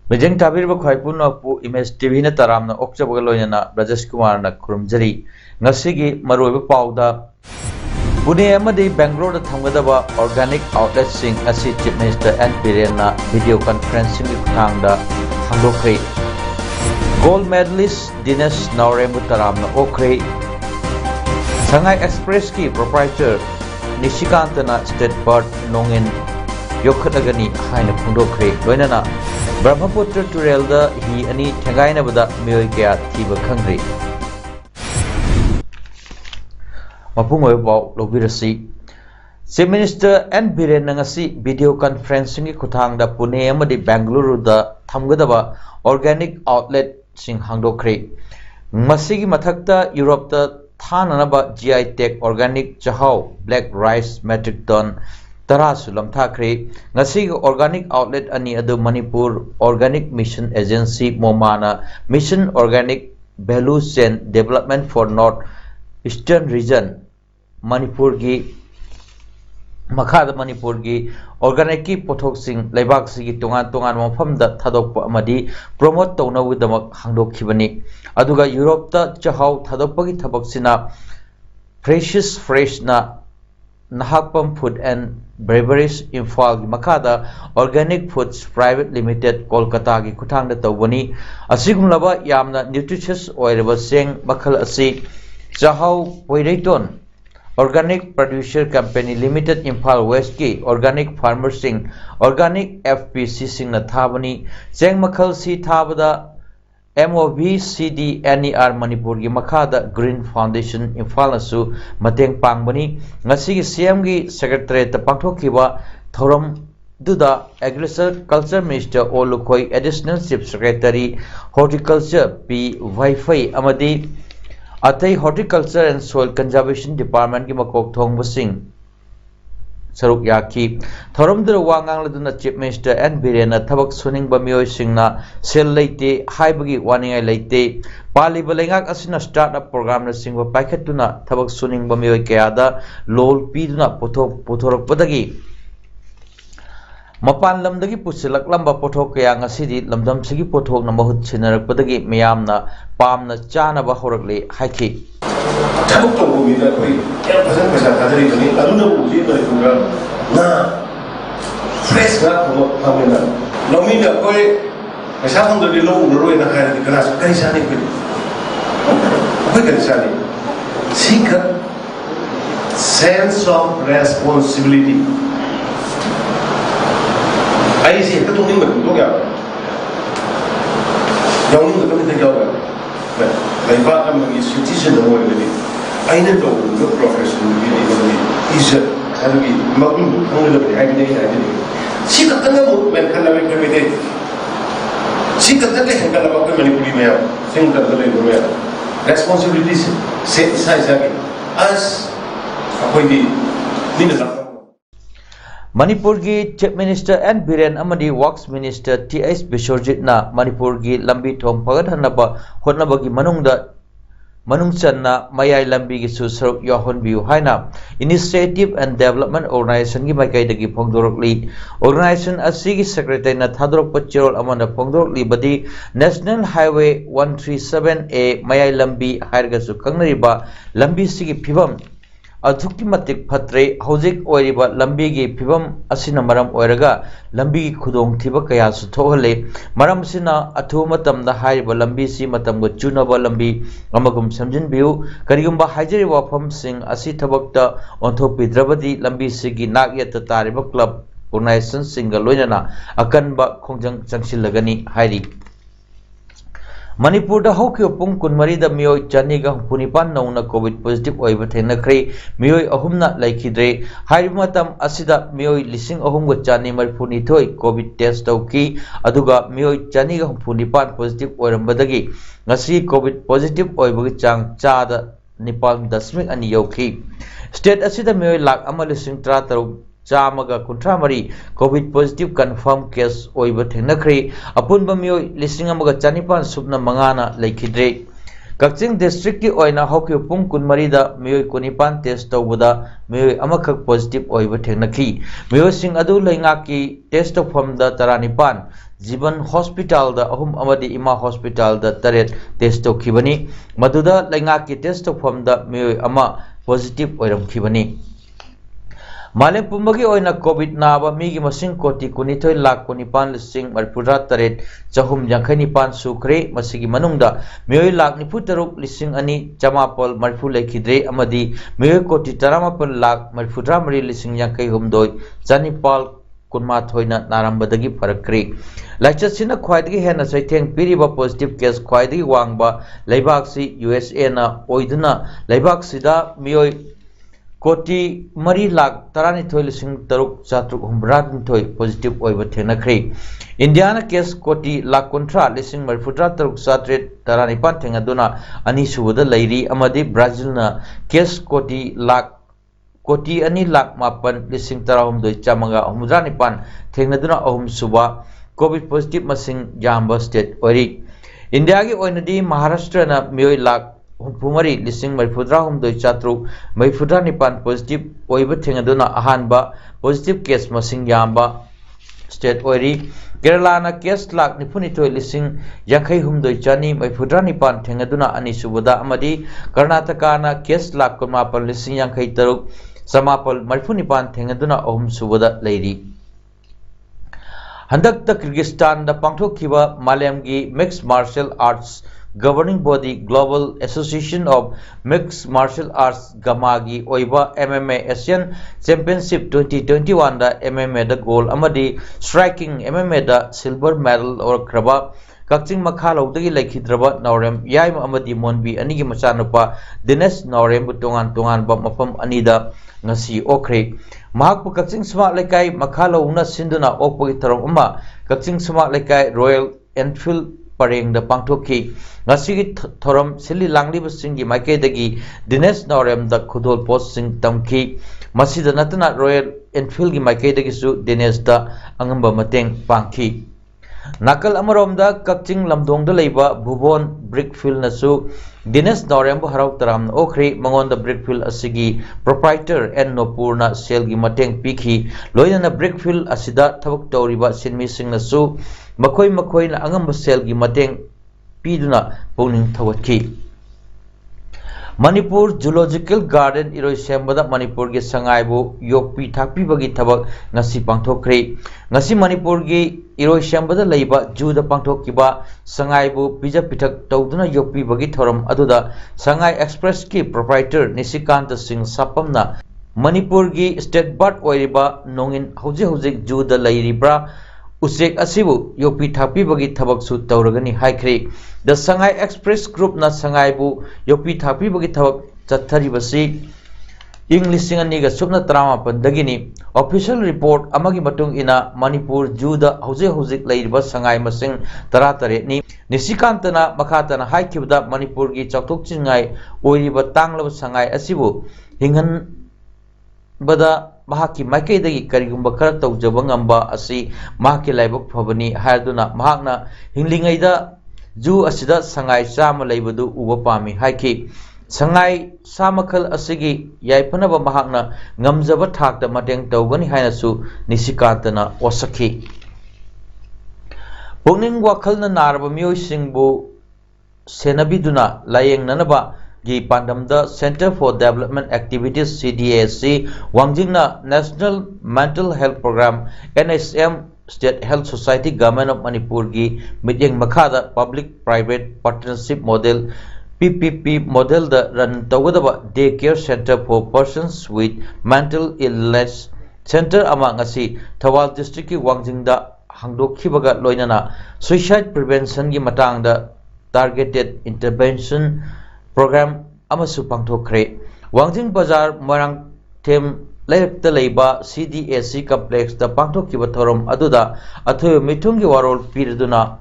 Mijeng tabir ba khoi pun pu image TV na taram na okcha ba loina Rajesh Kumar na khurumjari ngasigi maroi ba pauda Pune amadi Bangalore da thamgada ba organic outlet sing asi Chief Minister N Biren na video conferencing thangda hangdokre gold medalist Dinesh Nauremu taram na okre Shanghai Express ki proprietor Nishikant na state board nongin yokhatagani haina phungdokre loina Brahmaputra Turel da hi ani thangaina bada mioi kya thiba khangri mapungoi baw lobirasi Chief Minister N Biren ngasi video conferencing ki khuthang da Pune amadi Bangalore da thamgadaba organic outlet sing hangdokre masigi mathakta Europe da thananaba GI Tech organic chahau black rice metric ton Tarasu lamthakre ngasi organic outlet ani adu Manipur Organic Mission Agency Momana Mission Organic Value Chain Development for North Eastern Region Manipur gi makhada Manipur gi organic ki pothok sing leibak sigi tongan mafam da thadokpa amadi promote tawna widamak hangdokhibani aduga Europe ta chahau thadokpa gi thabak sina precious fresh na Nahakpam Food and Beverages Imphal Makada Organic Foods Private Limited Kolkata ki kuthang da tawani asigumlaba yamna nutritious oiraba seng makhal asi chahau poireiton Organic Producer Company Limited Imphal West ki Organic Farmer sing Organic FPC sing na thabani seng makhal si thabada MOVCDNER Manipur gi makhada Green Foundation Imphal asu mateng pangbani ngasi gi CM gi Secretary ta pangthokhiba thoram duda Agriculture Minister Olukoi Additional Chief Secretary Horticulture P Waifai amadi atai Horticulture and Soil Conservation Department gi makok thongba sing saruk yaki thoramdra wangang laduna Chief Minister N Biren thabak suning ba mioi singna sel leite haibagi waningai leite pali balengak asina startup program na singba paikhatuna thabak suning ba mioi kayada lol piduna pothorok padagi mapan lamdagi pusilak lamba pothok kaya ngasidi lamdam sigi pothok na mahut sinarak padagi miyamna pamna chana ba horakle haiki Tabuk tunggu kita koi, yang pasang pasang kadari ini, lalu nak uji dari program, nah, fresh nak kamu nak, nomi nak koi, pasang untuk di luar luar nak kaya di kelas, kaya sana koi, koi kaya sana, sikap sense of responsibility, ayah sih kita tunggu betul ya, yang ini kita tidak jawab. Lepas kami citizen orang ini, aina tahu untuk profesional ini is lagi maklum orang lebih aina ini. Si katanya movement kan lebih kami si katanya yang kalau kami Manipuri mea, sing katanya itu mea, responsibilities saya lagi, as apa ini nak. Manipur gi Chief Minister N Biren amadi Works Minister T.S. Bishorjit na Manipur gi lambi thong pagadhanaba hotnabagi manungchanna mayai lambi gi su saruk yahon biu haina Initiative and Development Organization gi maikai phongdorokli organization asigi secretary na thadrok pachirol amana phongdorokli badi National Highway 137A mayai lambi hairga su kangnariba lambi sigi phibam Adhukki matik phatre hojik oiriba lambi gi phibam asina maram oiraga lambi gi khudong thiba kaya su thohale maram sina athu matam da haiba lambi si matam go chunaba lambi amagum samjin biu karigumba haijari wafam sing asi thabakta onthok pidrabadi lambi sigi nak yata tariba club organization singa loinana akanba khongjang changsilagani hairi Manipur दा हौकियो पुंग कुनमरी दा मियोय चनीगा हुपुनिपान नौना covid positive ओइबा थेनखरे मियोय अहुमना लैखिद्रे हाइब मतम असिदा मियोय लिसिंग अहुमगा चानी मरफुनिथोय कोविड टेस्ट तौकी अदुगा मियोय चनीगा हुपुनिपान पॉजिटिव ओइरंबदगी ngasi कोविड पॉजिटिव ओइबगी चांग चादा निपाल दशमिक अनि यौखी स्टेट असिदा मियोय लाख अमा लिसिंग 13 चामगा कुंट्रा मरी Covid positive confirm case ओइबा थेनखरे अपुनबा मियोय लिसिंग अमगा चानिपान Subna मंगाना लैखिद्रे कक्चिंग डिस्ट्रिक्ट की ओइना हौकियो पुंग कुनमरी दा मियोय कुनिपान टेस्ट तौबदा मियोय अमखक पॉजिटिव ओइबा थेनखी मियोय सिंग अदु लैंगा की टेस्ट फॉर्म दा 19 जीवन हॉस्पिटल दा अहुम अमदी इमा हॉस्पिटल दा 3 टेस्ट तौखिबनी मदुदा लैंगा की टेस्ट फॉर्म दा मियोय अमा पॉजिटिव ओइरमखिबनी मालेम पुंबगी ओइना कोविड नाबा मीगी मसिंग कोटी 19 लाख 19,943 चहुम यांखनिपान सुखरे मसिगी मनुंगदा मियोय लाख 93 लिसिंग अनि चमापल मरफु लेखिद्रे अमदी मियोय कोटी 14 लाख 43 लिसिंग यांखै हुमदोय चनिपाल कुनमा थोइना नारंबदगी फरक्री लाइचसिना ख्वाइदगी हेना सैथेंग पिरिबा पॉजिटिव केस ख्वाइदगी वांगबा लैबाक्सी यूएसए ना ओइदुना लैबाक्सीदा मियोय कोटी 3 लाख 13,3,493 पॉजिटिव ओइबा थेनखरे इंडिया ना केस कोटी लाख 13,43,794 थेंगदुना अनि सुबदा लैरी अमदी ब्राजील ना केस कोटी 2 लाख 9,13,959 थेंगदुना अहुम सुबा कोविड पॉजिटिव मसिंग याम्बा स्टेट ओइरी इंडिया की ओइनदी महाराष्ट्र ना मियोय लाख 34,4,494 पॉजिटिव ओइबा थेंगदुना अहानबा पॉजिटिव केस मसिंग याम्बा स्टेट ओइरी केरला ना केस लाख 92,894 थेंगदुना अनि सुबदा अमदी कर्नाटका ना केस लाख 19,83 समापल 94 थेंगदुना अहुम सुबदा लैरी हंदक किर्गिस्तान दा पांथोखिबा मालेमगी mix martial arts governing body global association of mix martial arts गमागी ओइबा एमएमए एशियन चैंपियनशिप 2021 दा एमएमए दा गोल्ड अमदी स्ट्राइकिंग एमएमए दा सिल्वर मेडल और क्रबा कक्चिंग मखालौदगी लैखिद्रबा नौरेम याइम अमदी मोनबी अनिगी मचानुपा दिनेश नौरेम बु तोंगान तोंगान बा मफम अनिदा ngasi okre mahak pu kaching sma lekai makhalo una sinduna okpagi tharong uma kaching sma lekai royal enfield pareng da pangthoki ngasi gi thorom sili langli bu singi maike dagi dinesh norem da khudol post sing tamki masida natna royal enfield gi maike dagi su dinesh da angamba mateng pangki nakal amarom da kaching lamdong da leiba bhubon brickfield na su Dinesh नौरेम हराउ तराम ओखरे मंगोन the ब्रिकफिल्ड असigi proprietor N नोपुरना cell की मटेंग पीखी लोइना ब्रिकफिल्ड असिदा थबक तौरिबा सिनमी सिंगनसु मखोय मखोयना अंगम cell की मटेंग पीदुना पुनिंग थवतकी Manipur zoological garden इरोय सेंबदा Manipur के संगाइबो योपी थाकपीबगी थबक ngasi पांथोखरे ngasi Manipur के इरोय सेंबदा लैबा जूदा पांथोखिबा संगाइबो pizza पिथक तौदुना योपीबगी theorem अदुदा Sangai express की proprietor Nishikant Singh सापमना Manipur की state bird ओइरिबा नोंगिन हौजे हौजे जूदा लैरिब्रा उसेक असिबु योपी थाकपीबगी थबक सु तौरगनी हाइख्रे the Sangai express group ना संगाइबु योपी थाकपीबगी थबक चत्थरिबसी English अनिगा Subna 15 दगिनी official report अमगी मतुंग इना मणिपुर जूदा हौजे हौजिक लैरिबा संगाई मसिंग 13 नि निशिकांतना मखातना हाइखिबदा मणिपुर की चौथोकचिंगाई ओइरिबा तांगलब संगाई असिबु हिंगन बदा महाकी माइकेदगी करिगुंबा खर तौजबा ngamba asi mahaki laibok phabani haiduna mahakna hinglingaida ju asida sangai chama leibadu uba pami haiki sangai samakhal asigi yaipanaba mahakna ngamjaba thakta mateng tawgani haina su nisikantana wasakhi pungning wakhalna naraba miyoi singbu senabiduna layeng gi pandamda Center for Development Activities CDAC wangjingna National Mental Health Program NHM State Health Society Government of Manipur gi mityeng makhada Public Private Partnership Model PPP model da run tawgadaba Day Care Center for Persons with Mental Illness Center ama ngasi Thawal District ki wangjingda hangdokhibaga loinana suicide prevention gi matangda targeted intervention program amasu pangthokre Wangjing Bazar Marang Them Layakta Leiba CDAC complex the pangthokiba thorom aduda athoy mithungi warol pirduna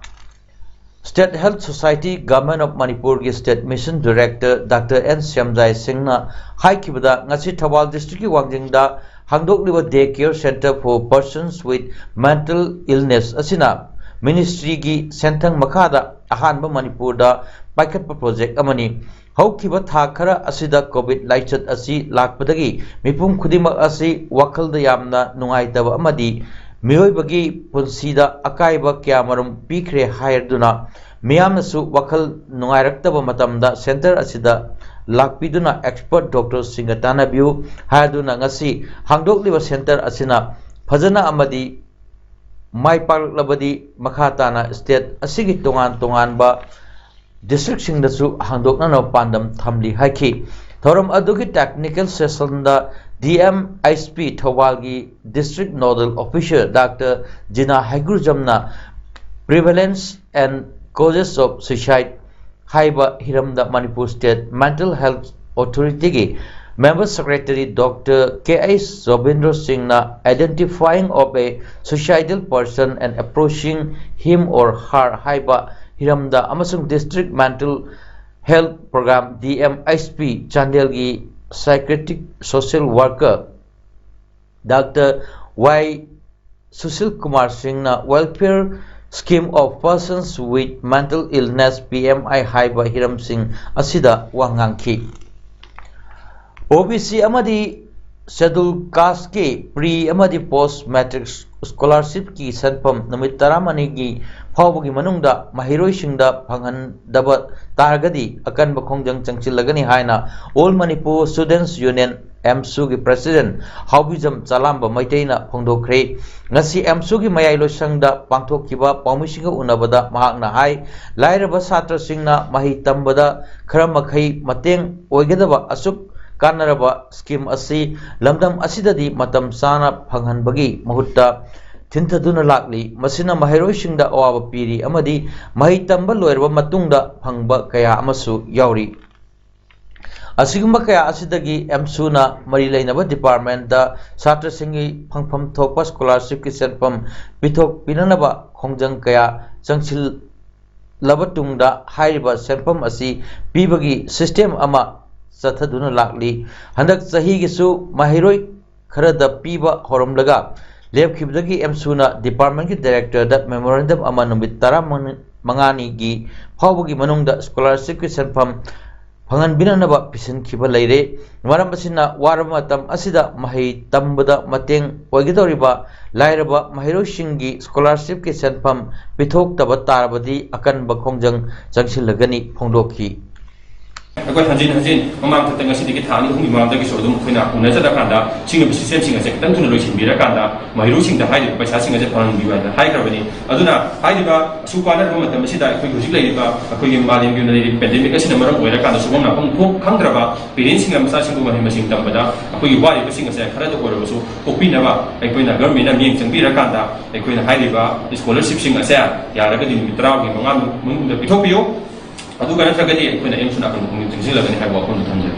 State Health Society Government of Manipur gi State Mission Director Dr. N. Syamjai Singh na haikibada ngasi Thawal District ki Wangjing da hangdokliba day care center for persons with mental illness asina Ministry gi Senthang Makhada ahanba Manipur da paikhatpa project amani haukiba tha khara asida COVID laichat asi lakpadagi mipum khudimak asi wakhalda yamna nungaitaba amadi mihoibagi punsida akaiba kyamarum pikre hayarduna miyamnasu wakhal nungairakta matamda center asida lakpiduna expert doctor singatana view hayaduna ngasi hangdokliba center asina phajana amadi maipaklabadi makhatana state asigi tongan ba district singdasu hangdoknana pandam thamli haiki thoram adugi technical session da DMISP Thawalgi District Nodal Officer Dr. Jina Haigurjamna Prevalence and Causes of Suicide Haiba Hiramda Manipur State Mental Health Authority gi Member Secretary Dr. K.S. Robindra Singh na identifying of a suicidal person and approaching him or her Haiba Hiramda Amasung District Mental Health Program DMISP Chandelgi Psychiatric Social Worker Dr. Y. Sushil Kumar Singh na Welfare Scheme of Persons with Mental Illness PMI Haiba Hiram Singh asida wangangki OBC amadi Schedule Caste ki pre amadi post matric scholarship ki sanpam namit taramani gi phawbagi manungda mahiroi singda phanghan daba targadi akan bakhongjang changchilagani haina All Manipur Students Union MSU gi president Haubijam Chalamba Maiteina phongdokre ngasi MSU gi mayai losangda pangthokkiba pawmisinga unabada mahakna hai lairaba satra singna mahi tambada kharamakhay mateng oigadaba asuk kanaraba scheme asi lamdam asidadi matam sana phanghanbagi mahutta thintaduna lakli masina mahiroi singda awaba piri amadi mahi tamba loirba matungda phangba kaya amasu yauri asigumba kaya asidagi MSU na mari lainaba department da satra singi phangpham thokpa scholarship ki senpam pithok pinanaba khongjang kaya changsil labatungda hairiba senpam asi pibagi system ama Sathaduna lakli handak sahi gisu mahiroi kharada piba horomlaga lepkhibdagi MSU department ki director da memorandum ama numit tara mangani gi phawbagi manungda scholarship ki senpam phangan binanaba pisin khiba leire maram basina warama tam asida mahi tambada mateng oigidoriba lairaba mahiroi singi scholarship ki senpam pithok taba tarabadi akan bakhongjang changsilagani phongdokhi Aku hanjin memang tentang sedikit hal ini humi malam tadi soalnya mungkin aku nanya dah kanda singa sistem singa saya kita tuh nulis bira kanda mahiru singa hai di pasal singa saya pernah biwa hai kerana ini aduna hai di ba supaya rumah tempat sih dah aku hujung lagi ba aku yang malam yang dari pandemik sih nama orang orang kanda semua nak pun kang teraba pilih singa masa singa mahir masing tempat dah aku yang wali singa saya kerana tu orang musuh kopi nama aku yang agak mina mieng cembira kanda aku yang hai di ba scholarship singa saya ya raga di mitra yang mengambil pitopio aduga natragadi akoina MSU na kan jingsilagani haiwa kon thamje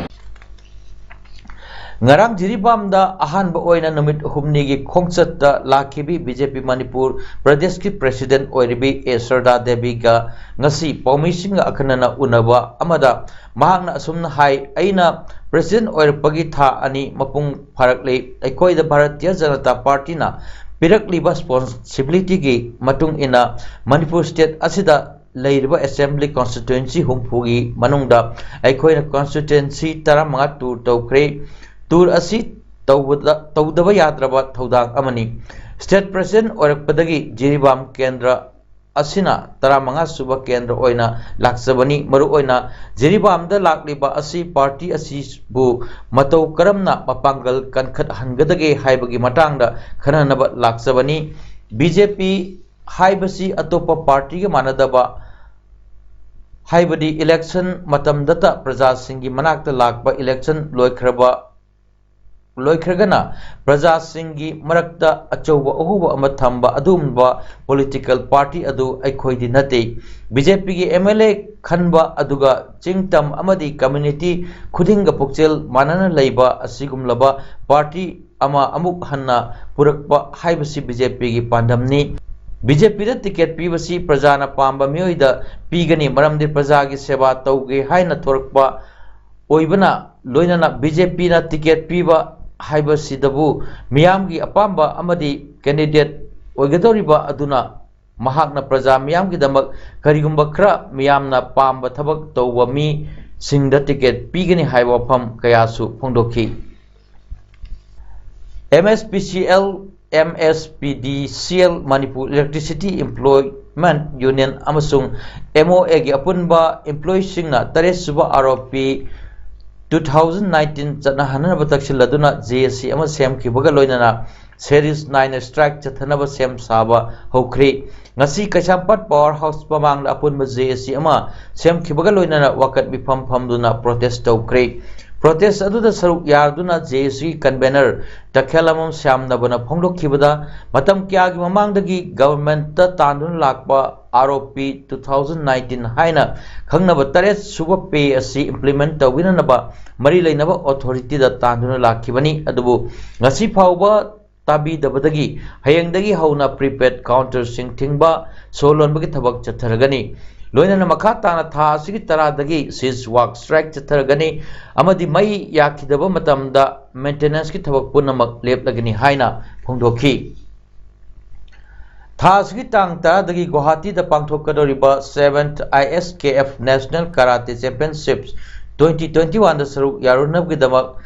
ngarang jiribamda ahanba oina numit humni gi khongchatda lakhibi BJP Manipur Pradesh ki president oiribi Sarda Devi ga ngasi pawmisinga akhanana unaba amada mahakna asumna hai aina president oirpagi tha ani mapung pharakle aikoida Bharatiya Janata Party na pirakliba responsibility gi matung ina Manipur state asida Lairiba Assembly Constituency Humpugi Manungda Aikoina Constituency Taramanga Tour Tokre Tour Asi Taudaba Yadraba Taudang Amani State President Orakpadagi Jiribam Kendra Asina Taramanga Suba Kendra Oina Laksabani Maru Oina Jiribam da Lakliba Asi Party Asi Bu Matau Karamna Mapangal Kankhat Hangadage Haibagi Matangda Khananaba Laksabani BJP Haibasi Atopa Party Manadaba Haibadi election matam data praja singi manakta lakba election loikragana praja singi marakta achouba ohuba ama thamba adumba political party adu aikhoidi nate BJP gi MLA khanba aduga chingtam amadi community khudinga pokchel manana leiba asigumlaba party ama amuk hanna purakpa haibasi BJP gi pandamni BJP da ticket pibasi prajana pamba mioida pigani maramdi praja gi seva tauge haina thorakpa oibana loinana BJP na ticket piba haibasi dabu miyamgi apamba amadi candidate oigadoriba aduna mahakna praja miyamgi damak karigumba khra miyamna pamba thabak tawwa mi singda ticket pigani haiba pham kayasu phongdokhi MSPCL MSPDCL Manipur Electricity Employment Union amasung MOA gi apunba employees singna tare suba ROP 2019 chana hanana batakshil laduna JSC ama sem khibaga loinana series 9 strike chathanaba sem saba hokri ngasi Kaisampat Power House pamang apunba JSC ama sem khibaga loinana wakat mifam phamduna protest tawkri protest aduda saruk yarduna JSC convener takhelamam syamnabana phongdokhibada matam kyagi mamangdagi government ta tandun lakpa ROP 2019 haina khangnaba taret suba pay asi implement tawinanaba mari leinaba authority da tanduna lakhibani adubu ngasi phauba tabi dabadagi hayengdagi hauna prepaid counter sing thingba solon bagi thabak chatharagani loinana makha tana tha asigi taradagi sis work strike chatharagani amadi mai yakhidaba matamda maintenance ki thabak punamak leplagani haina phongdokhi tha asigi tang taradagi Guwahati da pangthokadoriba 7th ISKF National Karate Championships 2021 da saruk yarunab gidamak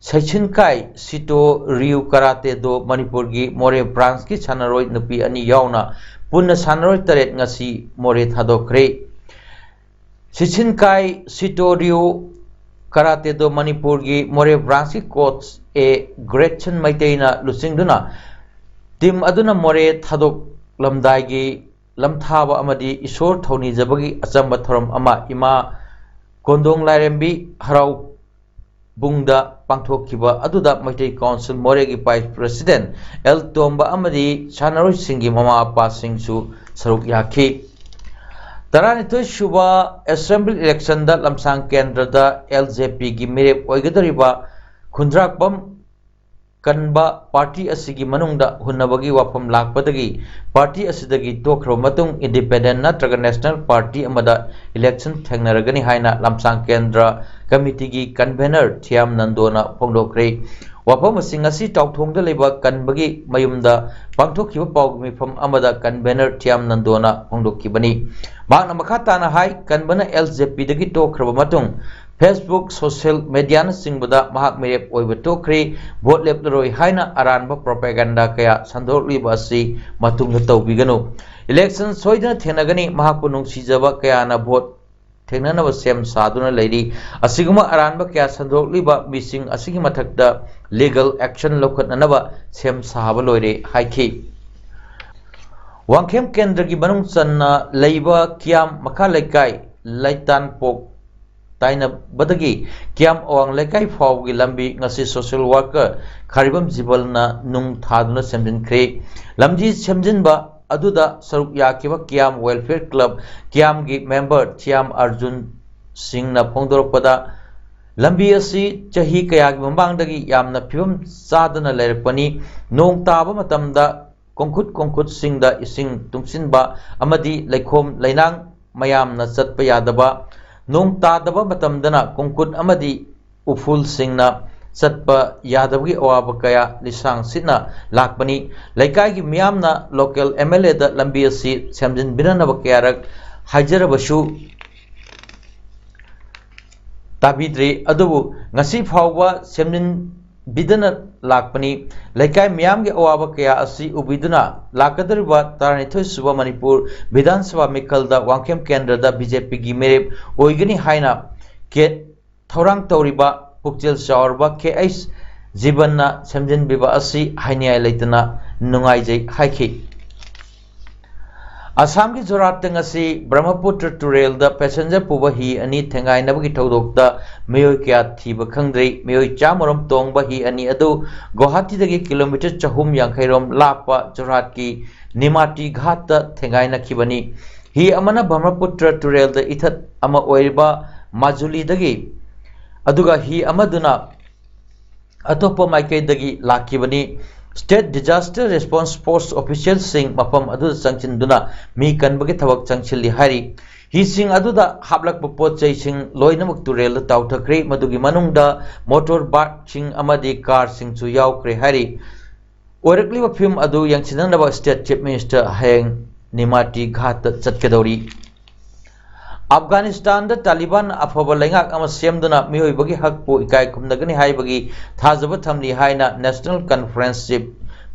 Saichinkai Sito Ryu Karate do Manipur gi More branch ki sanaroi nupi ani yauna punna sanaroi taret ngasi More thadokre Saichinkai Sito Ryu Karate do Manipur gi More branch ki coach a Gretchen Maiteina lusingduna team aduna More thadok lamdai gi lamthaba amadi isor thoni jabagi achamba thoram ama ima kondong lairembi harau bungda pangthokhiba aduda Maitai Council Moregi Vice President L Tomba amadi sanaroi singi mama apa singsu saruk yakhi taranitoi shuba assembly election da lamsang kendra da LJP gi mirep oigadariba khundrakpam kanba party asigi manungda hunnabagi wafam lakpadagi party asidagi tokhro matung independent natraga national party amada election thengnaragani haina lamsang kendra committee gi convener Thiam Nandona phongdokre wafam asing asi tawthongda leba kanbagi mayumda pangthokhiba pawmi pham amada convener Thiam Nandona phongdokhibani makna makhatana hai kanbana LJP dagi tokhro matung Facebook social media na singbada mahak mirep oiba tokri vote leplaroi haina aranba propaganda kaya sandorliba asi matungda tawbiganu election soidana thenagani mahakpu nungsijaba kaya na vote thengnanaba sem saduna leiri asiguma aranba kaya sandorliba mising asigi mathakda legal action lokhatnanaba sem sahaba loire haiki wangkhem kendra gi banung channa leiba kiam makha lekai laitan pok taina badagi kiam awang lekai fawgi lambi ngasi social worker kharibam jibalna nung thaduna semjin kre lamji semjinba aduda saruk yakiba kiam welfare club kiam gi member Thiam Arjun Singh na phongdorpada lambi asi chahi kaya gi mambangdagi yamna phibam sadana lerakpani nong taba matamda kongkhut singda ising tungsinba amadi leikhom leinang mayamna chatpa yadaba nong tadaba matamdana kongkut amadi uful singna chatpa yadabgi awaba kaya lisang sitna lakpani laikai gi miyamna local MLA da lambi asi semjin binanaba kayarak hajarabashu tabidre adubu ngasi phawba semjin bidana lakpani laikai miyam gi awaba kaya asi ubiduna lakadariba taranithoi suba Manipur Vidhan Sabha Mikalda wangkhem kendra da BJP gi merep oigani haina ke thorang tawriba pukchel chawarba KH jibanna semjin biba asi hainiai leitana nungai jai haiki Assam ki Zorat ngasi Brahmaputra Turel da passenger puba hi ani thengai nabagi thodok da meyoi kya thiba khangdrei meyoi chamorom tongba hi ani adu Guwahati dagi kilometer 380 rom lapa Zorat ki Nimati Ghat da thengai nakhibani hi amana Brahmaputra Turel da ithat ama oiriba Majuli dagi aduga hi amaduna atopa maikai dagi lakibani State Disaster Response Force officials sing mafam adu changchinduna mi kanbagi thawak changchili hari hi sing aduda hablak pot chai sing loinamuk turel tawthakre madugi manungda motor bike sing amadi car sing chu yaukre hari orakli wa film adu yangchinanaba State Chief Minister heng Nimati Ghat chatkedori Afghanistan da Taliban afaba lengak ama semduna mihoi bagi hakpu ikai kumnagani hai bagi thajaba thamni haina National Conference Chief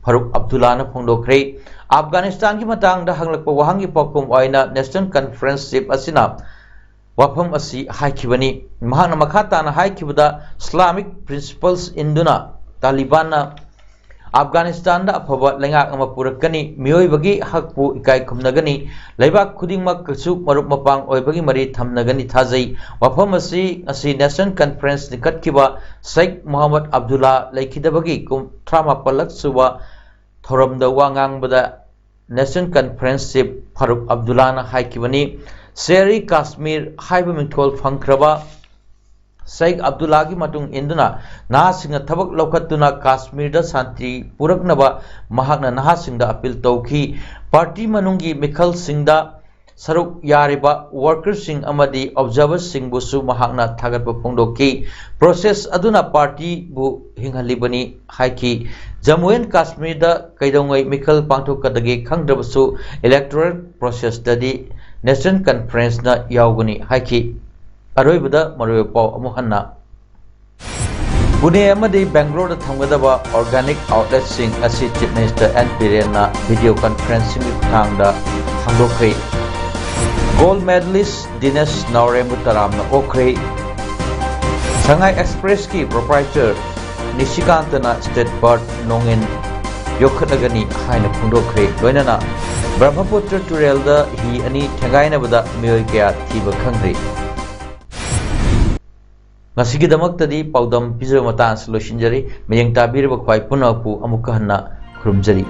Farooq Abdullah na phongdokre Afghanistan ki matang da hanglakpa wahangi pakum oina National Conference Chief asina wafam asi haikibani mahana makhata na haikibada Islamic principles induna Taliban na Afghanistan da afaba lengak ama purakani mihoi bagi hakpu ikai kumnagani leibak khudingmak kasu marup mapang oibagi mari thamnagani thajai wafam asi National Conference nikatkiba Sheikh Muhammad Abdullah laikhidabagi kum 38 suba thoramda wangang bada National Conference Chief Farooq Abdullah na haikibani Seri Kashmir haiba mingthol phangkraba Sheikh Abdullah ki matung induna nahasinga thabak lokhatuna Kashmir da santi puraknaba mahakna nahasingda appeal tawki party manungi mikhal singda saruk yariba workers sing amadi observers sing busu mahakna thagatpa phongdoki process aduna party bu hinghalibani haiki Jammu and Kashmir da kaidongai mikhal pangthokadagi khangdrabasu electoral process dadi National Conference na yaugani haiki Aroibada Mario Pau Amuhanna Pune amadi Bangalore thamgadaba organic outlet sing asi Chief Minister N. Birena video conferencing thangda hangdokre gold medalist Dinesh Nauremutaram na okre Shanghai Express ki proprietor Nishikantana State Bird Nongin Yokhatagani haina phungdokre loinana Brahmaputra Turel da hi ani thengaina bada miyoi kya thiba khangri Ngasigidamakta paudam pizza matan solution jari meyang tabir ba khwai punapu amuka hanna khurumjari